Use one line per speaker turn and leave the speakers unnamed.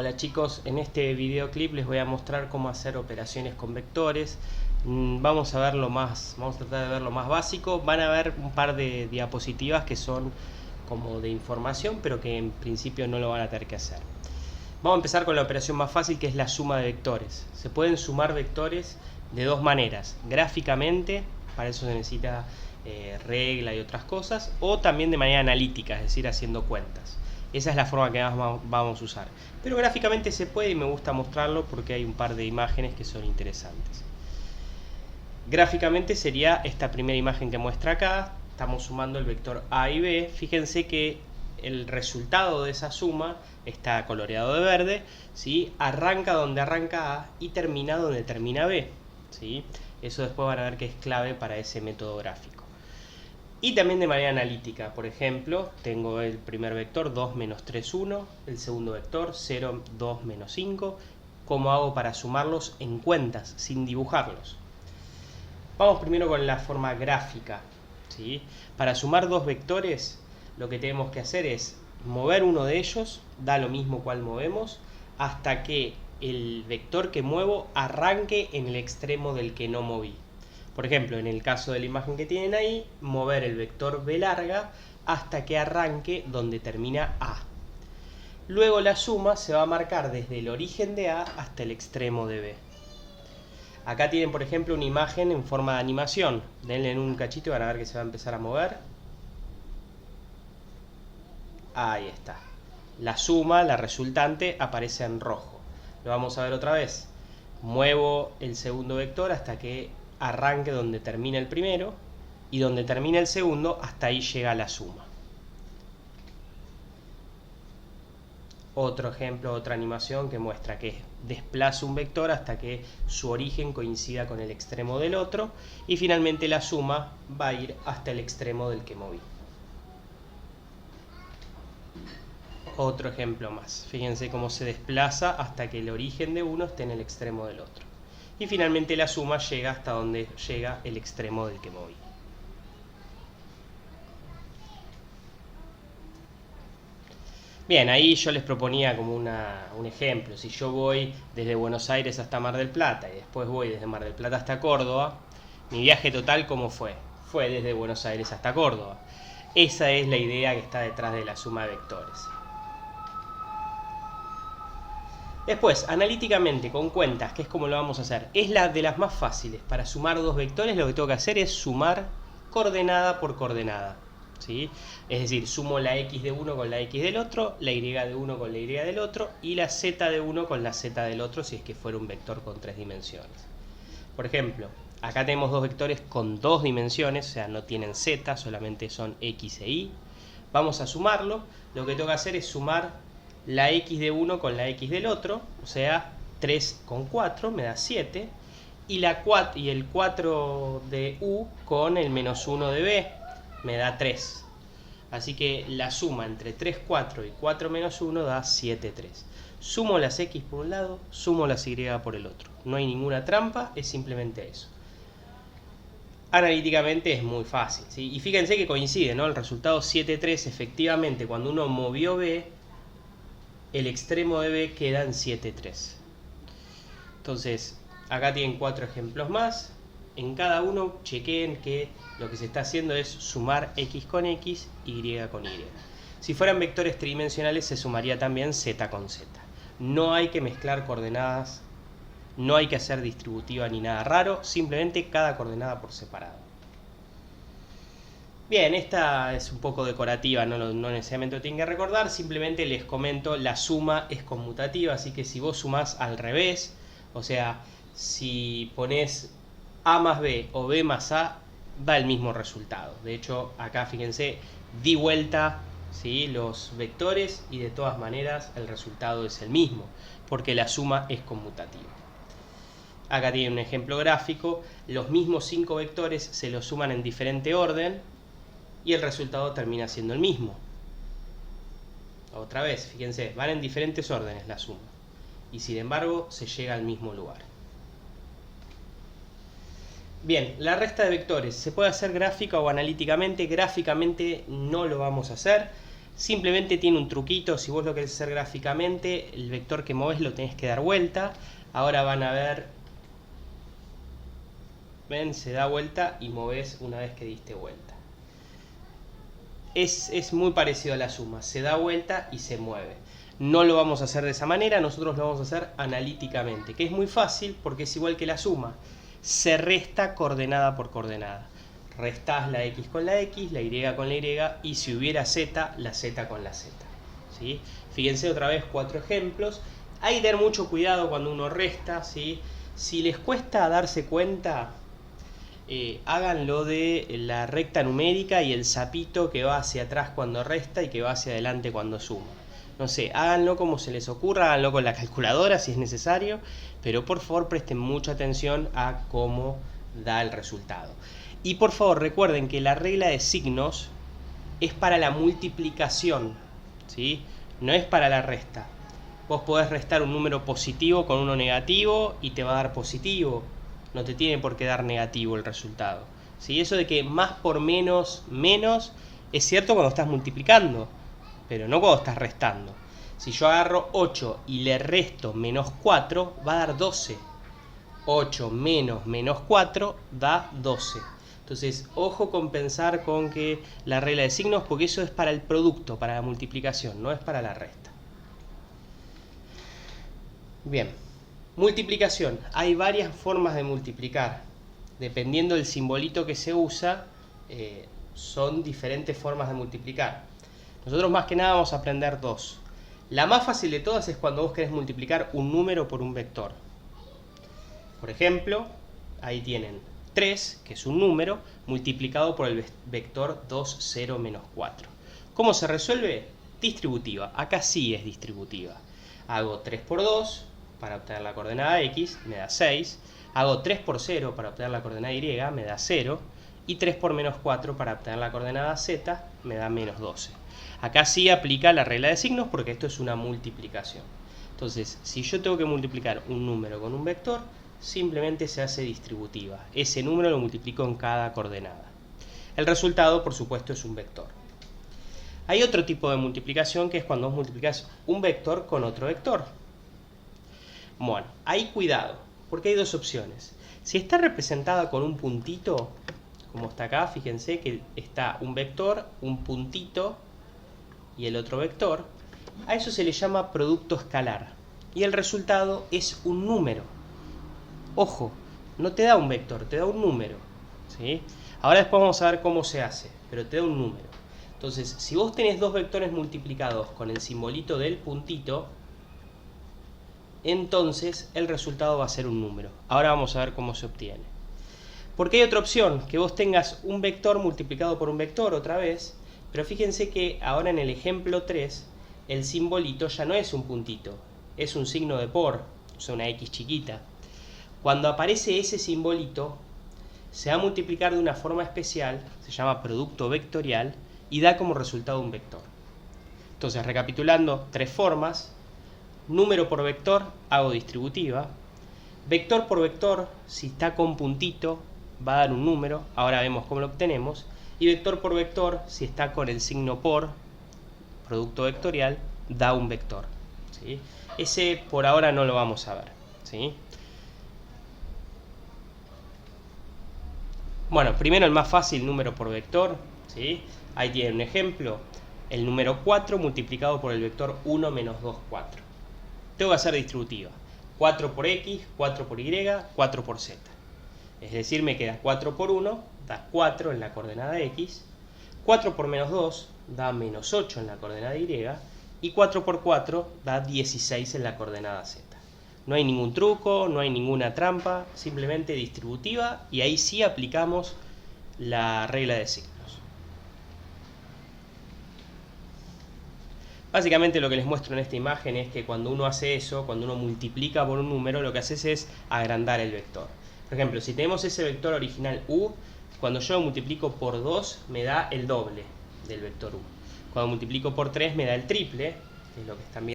Hola chicos, en este videoclip les voy a mostrar cómo hacer operaciones con vectores. Vamos a tratar de ver lo más básico. Van a ver un par de diapositivas que son como de información, pero que en principio no lo van a tener que hacer. Vamos a empezar con la operación más fácil, que es la suma de vectores. Se pueden sumar vectores de dos maneras: gráficamente, para eso se necesita regla y otras cosas, o también de manera analítica, es decir, haciendo cuentas. Esa es la forma que vamos a usar. Pero gráficamente se puede y me gusta mostrarlo porque hay un par de imágenes que son interesantes. Gráficamente sería esta primera imagen que muestra acá. Estamos sumando el vector A y B. Fíjense que el resultado de esa suma está coloreado de verde, ¿sí? Arranca donde arranca A y termina donde termina B, ¿sí? Eso después van a ver que es clave para ese método gráfico. Y también de manera analítica. Por ejemplo, tengo el primer vector 2, menos 3, 1. El segundo vector 0, 2, menos 5. ¿Cómo hago para sumarlos en cuentas, sin dibujarlos? Vamos primero con la forma gráfica, ¿sí? Para sumar dos vectores, lo que tenemos que hacer es mover uno de ellos, da lo mismo cuál movemos, hasta que el vector que muevo arranque en el extremo del que no moví. Por ejemplo, en el caso de la imagen que tienen ahí, mover el vector B larga hasta que arranque donde termina A. Luego la suma se va a marcar desde el origen de A hasta el extremo de B. Acá tienen, por ejemplo, una imagen en forma de animación. Denle en un cachito y van a ver que se va a empezar a mover. Ahí está. La suma, la resultante, aparece en rojo. Lo vamos a ver otra vez. Muevo el segundo vector hasta que arranque donde termina el primero, y donde termina el segundo, hasta ahí llega la suma. Otro ejemplo, otra animación que muestra que desplazo un vector hasta que su origen coincida con el extremo del otro, y finalmente la suma va a ir hasta el extremo del que moví. Otro ejemplo más. Fíjense cómo se desplaza hasta que el origen de uno esté en el extremo del otro. Y finalmente la suma llega hasta donde llega el extremo del que moví. Bien, ahí yo les proponía como un ejemplo. Si yo voy desde Buenos Aires hasta Mar del Plata y después voy desde Mar del Plata hasta Córdoba, mi viaje total, ¿cómo fue? Fue desde Buenos Aires hasta Córdoba. Esa es la idea que está detrás de la suma de vectores. Después, analíticamente, con cuentas, que es como lo vamos a hacer, es la de las más fáciles. Para sumar dos vectores, lo que tengo que hacer es sumar coordenada por coordenada, ¿sí? Es decir, sumo la x de uno con la x del otro, la y de uno con la y del otro, y la z de uno con la z del otro, si es que fuera un vector con 3 dimensiones. Por ejemplo, acá tenemos dos vectores con 2 dimensiones, o sea, no tienen z, solamente son x e y. Vamos a sumarlo. Lo que tengo que hacer es sumar la x de uno con la x del otro, o sea, 3 con 4 me da 7, y el 4 de u con el menos 1 de b me da 3. Así que la suma entre 3, 4 y 4 menos 1 da 7, 3. Sumo las x por un lado, sumo las y por el otro. No hay ninguna trampa, es simplemente eso. Analíticamente es muy fácil, ¿sí? Y fíjense que coincide, ¿no? El resultado 7, 3, efectivamente, cuando uno movió b, el extremo de b queda en 7, 3. Entonces, acá tienen 4 ejemplos más. En cada uno chequeen que lo que se está haciendo es sumar x con x, y con y. Si fueran vectores tridimensionales se sumaría también z con z. No hay que mezclar coordenadas, no hay que hacer distributiva ni nada raro, simplemente cada coordenada por separado. Bien, esta es un poco decorativa, no necesariamente lo tienen que recordar, simplemente les comento, la suma es conmutativa, así que si vos sumás al revés, o sea, si pones a más b o b más a, da el mismo resultado. De hecho, acá fíjense, di vuelta, ¿sí?, los vectores, y de todas maneras el resultado es el mismo, porque la suma es conmutativa. Acá tienen un ejemplo gráfico, los mismos 5 vectores se los suman en diferente orden, y el resultado termina siendo el mismo. Otra vez, fíjense, van en diferentes órdenes la suma, y sin embargo se llega al mismo lugar. Bien, la resta de vectores se puede hacer gráfica o analíticamente. Gráficamente no lo vamos a hacer. Simplemente tiene un truquito, si vos lo querés hacer gráficamente, el vector que movés lo tenés que dar vuelta. Ahora van a ver, ven, se da vuelta y movés una vez que diste vuelta. Es muy parecido a la suma, se da vuelta y se mueve. No lo vamos a hacer de esa manera, nosotros lo vamos a hacer analíticamente, que es muy fácil porque es igual que la suma. Se resta coordenada por coordenada. Restás la x con la x, la y con la y, y si hubiera z, la z con la z. ¿Sí? Fíjense otra vez 4 ejemplos. Hay que tener mucho cuidado cuando uno resta, ¿sí? Si les cuesta darse cuenta, hagan lo de la recta numérica y el sapito que va hacia atrás cuando resta y que va hacia adelante cuando suma. No sé, háganlo como se les ocurra, háganlo con la calculadora si es necesario, pero por favor presten mucha atención a cómo da el resultado. Y por favor recuerden que la regla de signos es para la multiplicación, ¿sí? No es para la resta. Vos podés restar un número positivo con uno negativo y te va a dar positivo. No te tiene por qué dar negativo el resultado, ¿sí? Eso de que más por menos, menos, es cierto cuando estás multiplicando, pero no cuando estás restando. Si yo agarro 8 y le resto menos 4, va a dar 12. 8 menos menos 4 da 12. Entonces, ojo con pensar con que la regla de signos, porque eso es para el producto, para la multiplicación, no es para la resta. Bien, multiplicación. Hay varias formas de multiplicar. Dependiendo del simbolito que se usa, son diferentes formas de multiplicar. Nosotros más que nada vamos a aprender dos. La más fácil de todas es cuando vos querés multiplicar un número por un vector. Por ejemplo, ahí tienen 3, que es un número, multiplicado por el vector 2, 0, menos 4. ¿Cómo se resuelve? Distributiva. Acá sí es distributiva. Hago 3 por 2 para obtener la coordenada x, me da 6. Hago 3 por 0 para obtener la coordenada y, me da 0. Y 3 por menos 4 para obtener la coordenada z, me da menos 12. Acá sí aplica la regla de signos porque esto es una multiplicación. Entonces, si yo tengo que multiplicar un número con un vector, simplemente se hace distributiva. Ese número lo multiplico en cada coordenada. El resultado, por supuesto, es un vector. Hay otro tipo de multiplicación que es cuando vos multiplicás un vector con otro vector. Bueno, ahí cuidado, porque hay dos opciones. Si está representada con un puntito, como está acá, fíjense que está un vector, un puntito y el otro vector, a eso se le llama producto escalar. Y el resultado es un número. Ojo, no te da un vector, te da un número, ¿sí? Ahora después vamos a ver cómo se hace, pero te da un número. Entonces, si vos tenés dos vectores multiplicados con el simbolito del puntito, entonces el resultado va a ser un número. Ahora vamos a ver cómo se obtiene. Porque hay otra opción, que vos tengas un vector multiplicado por un vector otra vez, pero fíjense que ahora en el ejemplo 3, el simbolito ya no es un puntito, es un signo de por, o sea, una x chiquita. Cuando aparece ese simbolito, se va a multiplicar de una forma especial, se llama producto vectorial, y da como resultado un vector. Entonces, recapitulando, tres formas. Número por vector, hago distributiva. Vector por vector, si está con puntito, va a dar un número. Ahora vemos cómo lo obtenemos. Y vector por vector, si está con el signo por, producto vectorial, da un vector, ¿sí? Ese por ahora no lo vamos a ver, ¿sí? Bueno, primero el más fácil, número por vector, ¿sí? Ahí tienen un ejemplo. El número 4 multiplicado por el vector 1 menos 2, 4. Tengo que hacer distributiva. 4 por x, 4 por y, 4 por z. Es decir, me queda 4 por 1, da 4 en la coordenada x. 4 por menos 2 da menos 8 en la coordenada y. Y 4 por 4 da 16 en la coordenada z. No hay ningún truco, no hay ninguna trampa, simplemente distributiva, y ahí sí aplicamos la regla de signos. Básicamente lo que les muestro en esta imagen es que cuando uno hace eso, cuando uno multiplica por un número, lo que haces es agrandar el vector. Por ejemplo, si tenemos ese vector original u, cuando yo lo multiplico por 2 me da el doble del vector u. Cuando multiplico por 3 me da el triple, que es lo que están viendo.